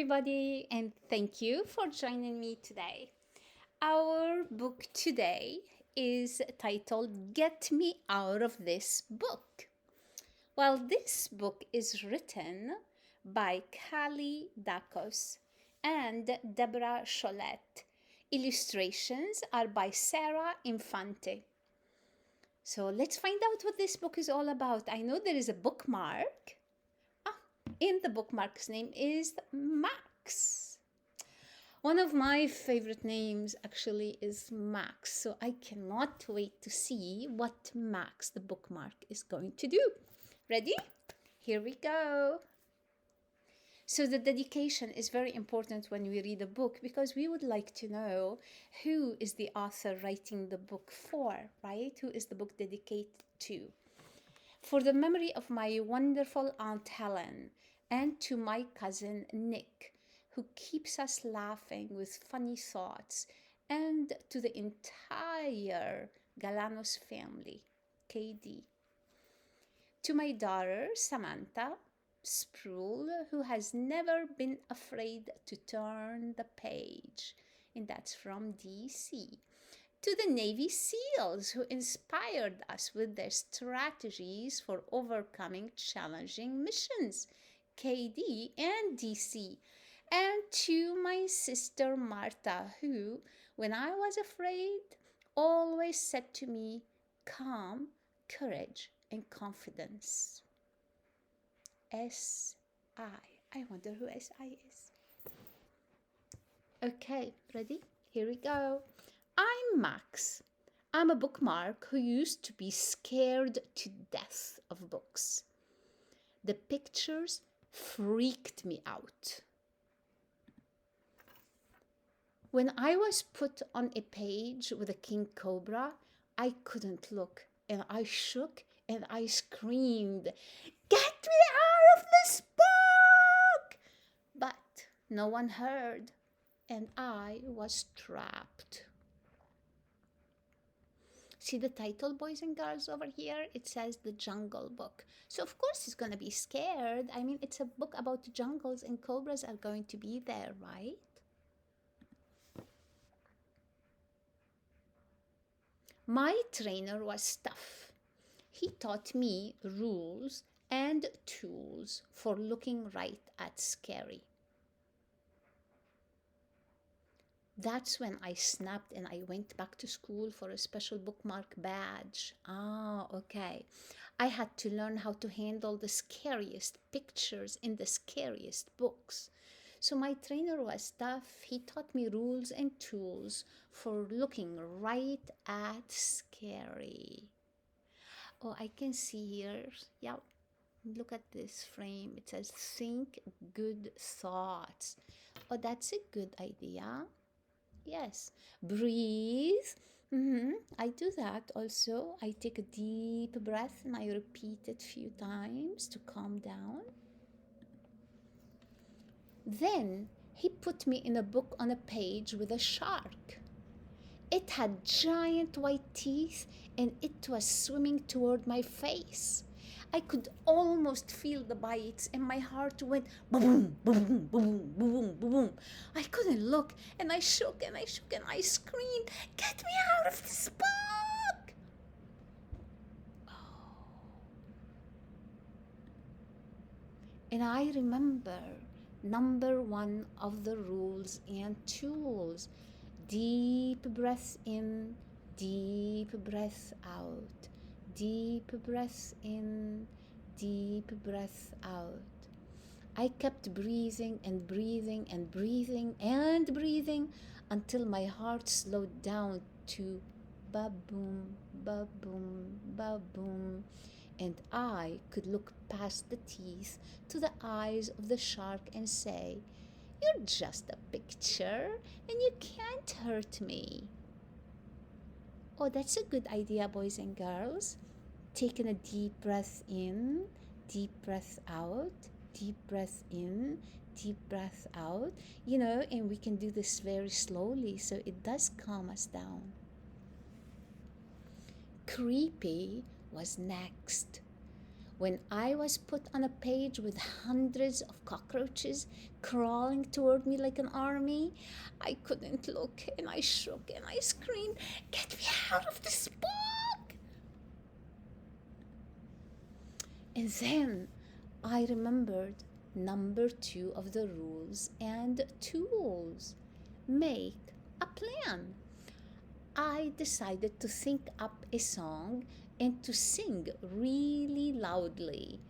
Everybody, and thank you for joining me today. Our book today is titled Get Me Out of This Book. Well, this book is written by Kali Dakos and Deborah Cholette. Illustrations are by Sarah Infante. So let's find out what this book is all about. I know there is a bookmark. In the bookmark's name is Max. One of my favorite names actually is Max, so I cannot wait to see what Max, the bookmark, is going to do. Ready? Here we go. So the dedication is very important when we read a book because we would like to know who is the author writing the book for, right? Who is the book dedicated to? For the memory of my wonderful Aunt Helen and to my cousin Nick, who keeps us laughing with funny thoughts, and to the entire Galanos family, KD. To my daughter Samantha Sproul, who has never been afraid to turn the page, and that's from DC. To the Navy SEALs who inspired us with their strategies for overcoming challenging missions, KD and DC. And to my sister Marta, who, when I was afraid, always said to me, calm, courage, and confidence. SI. I wonder who SI is. Okay, ready? Here we go. I'm Max. I'm a bookmark who used to be scared to death of books. The pictures freaked me out. When I was put on a page with a king cobra, I couldn't look, and I shook and I screamed, "Get me out of this book!" But no one heard, and I was trapped. See the title, boys and girls, over here? It says The Jungle Book. So of course he's going to be scared. I mean, it's a book about jungles and cobras are going to be there, right? My trainer was tough. He taught me rules and tools for looking right at scary. That's when I snapped and I went back to school for a special bookmark badge. Okay. I had to learn how to handle the scariest pictures in the scariest books. So my trainer was tough. He taught me rules and tools for looking right at scary. Oh, I can see here. Yeah, look at this frame. It says think good thoughts. Oh, that's a good idea. Yes. Breathe. I do that also. I take a deep breath and I repeat it a few times to calm down. Then he put me in a book on a page with a shark. It had giant white teeth and it was swimming toward my face. I could almost feel the bites and my heart went boom, boom, boom, boom, boom. I couldn't look and I shook and I shook and I screamed, "Get me out of this book!" And I remember number one of the rules and tools. Deep breath in, deep breath out. Deep breath in, deep breath out. I kept breathing and breathing and breathing and breathing until my heart slowed down to ba-boom, ba-boom, ba-boom, and I could look past the teeth to the eyes of the shark and say, "You're just a picture and you can't hurt me." Oh, that's a good idea, boys and girls. Taking a deep breath in, deep breath out, deep breath in, deep breath out. And we can do this very slowly so it does calm us down. Creepy was next. when I was put on a page with hundreds of cockroaches crawling toward me like an army, I couldn't look and I shook and I screamed, "Get me out of this book!" And then I remembered number 2 of the rules and tools. Make a plan. I decided to think up a song and to sing really loudly.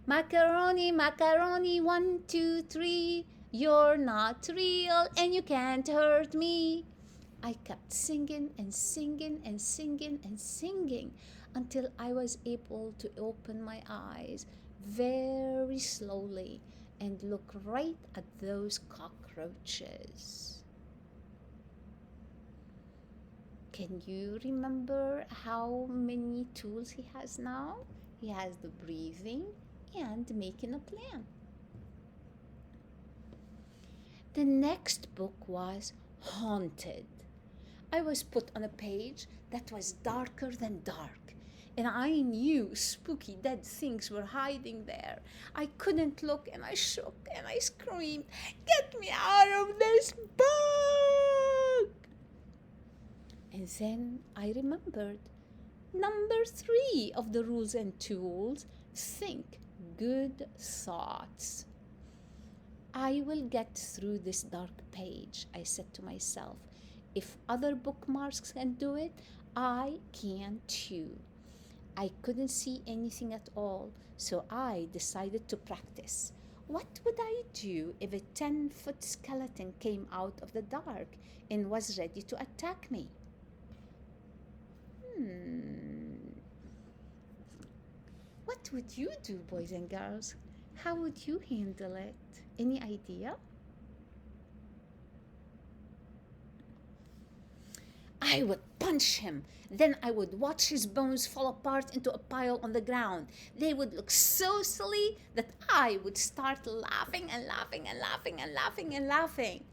Macaroni, macaroni, 1, 2, 3. You're not real and you can't hurt me. I kept singing and singing and singing and singing until I was able to open my eyes very slowly and look right at those cockroaches. Can you remember how many tools he has now? He has the breathing and making a plan. The next book was Haunted. I was put on a page that was darker than dark, and I knew spooky dead things were hiding there. I couldn't look and I shook and I screamed, "Get me out of this book!" And then I remembered number 3 of the rules and tools: think good thoughts. I will get through this dark page, I said to myself. If other bookmarks can do it, I can too. I couldn't see anything at all, so I decided to practice. What would I do if a 10-foot skeleton came out of the dark and was ready to attack me? What would you do, boys and girls? How would you handle it? Any idea? I would punch him. Then I would watch his bones fall apart into a pile on the ground. They would look so silly that I would start laughing and laughing and laughing and laughing and laughing.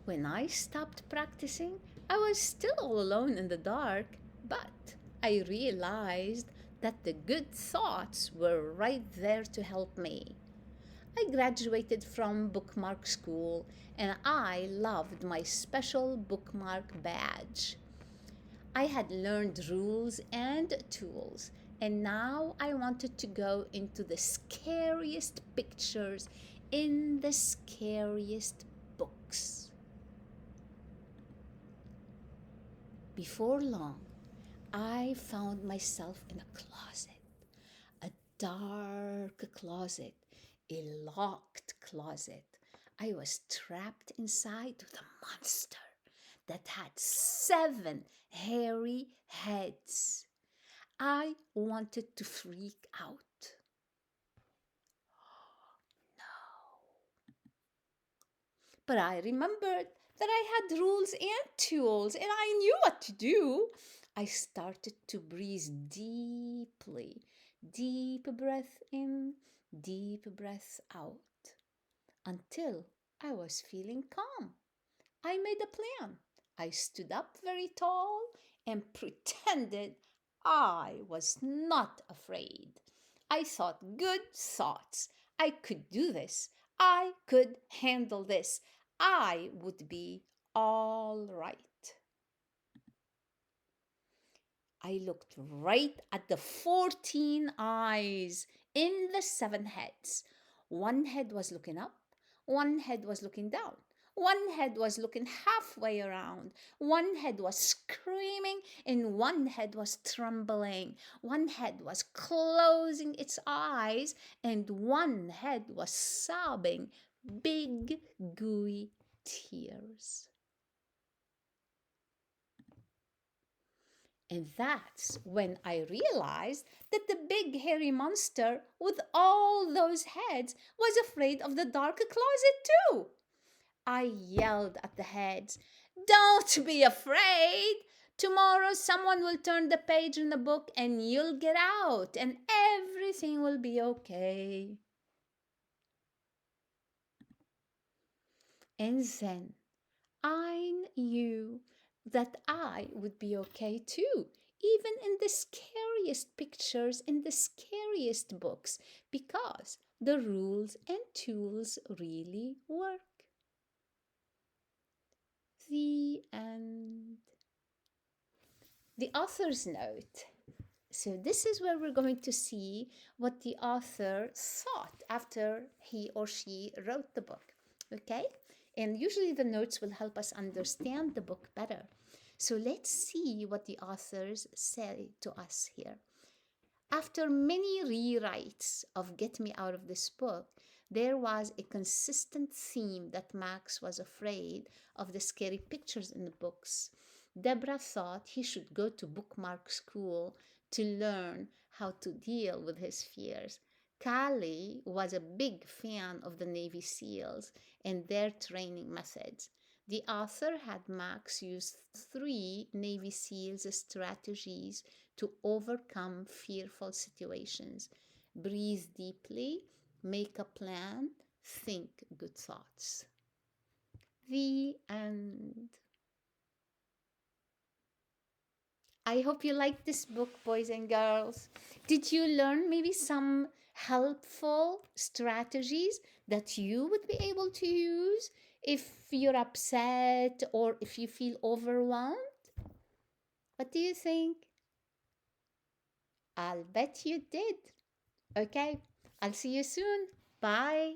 When I stopped practicing, I was still all alone in the dark, but I realized that the good thoughts were right there to help me. I graduated from bookmark school and I loved my special bookmark badge. I had learned rules and tools, and now I wanted to go into the scariest pictures in the scariest books. Before long, I found myself in a closet, a dark closet, a locked closet. I was trapped inside with a monster that had 7 hairy heads. I wanted to freak out. But I remembered that I had rules and tools and I knew what to do. I started to breathe deeply. Deep breath in, deep breath out, until I was feeling calm. I made a plan. I stood up very tall and pretended I was not afraid. I thought good thoughts. I could do this. I could handle this. I would be all right. I looked right at the 14 eyes in the 7 heads. One head was looking up, one head was looking down, one head was looking halfway around, one head was screaming, and one head was trembling. One head was closing its eyes, and one head was sobbing big, gooey tears. And that's when I realized that the big hairy monster with all those heads was afraid of the dark closet too. I yelled at the heads, "Don't be afraid! Tomorrow someone will turn the page in the book and you'll get out and everything will be okay." And then I knew that I would be okay too, even in the scariest pictures, in the scariest books, because the rules and tools really work. The end. The author's note. So, this is where we're going to see what the author thought after he or she wrote the book. Okay? And usually the notes will help us understand the book better. So, let's see what the authors say to us here. After many rewrites of Get Me Out of This Book, there was a consistent theme that Max was afraid of the scary pictures in the books. Deborah thought he should go to bookmark school to learn how to deal with his fears. Callie was a big fan of the Navy SEALs and their training methods. The author had Max use 3 Navy SEALs strategies to overcome fearful situations. Breathe deeply, make a plan, think good thoughts. The end. I hope you like this book, boys and girls. Did you learn maybe some helpful strategies that you would be able to use if you're upset or if you feel overwhelmed? What do you think? I'll bet you did. Okay, I'll see you soon. Bye.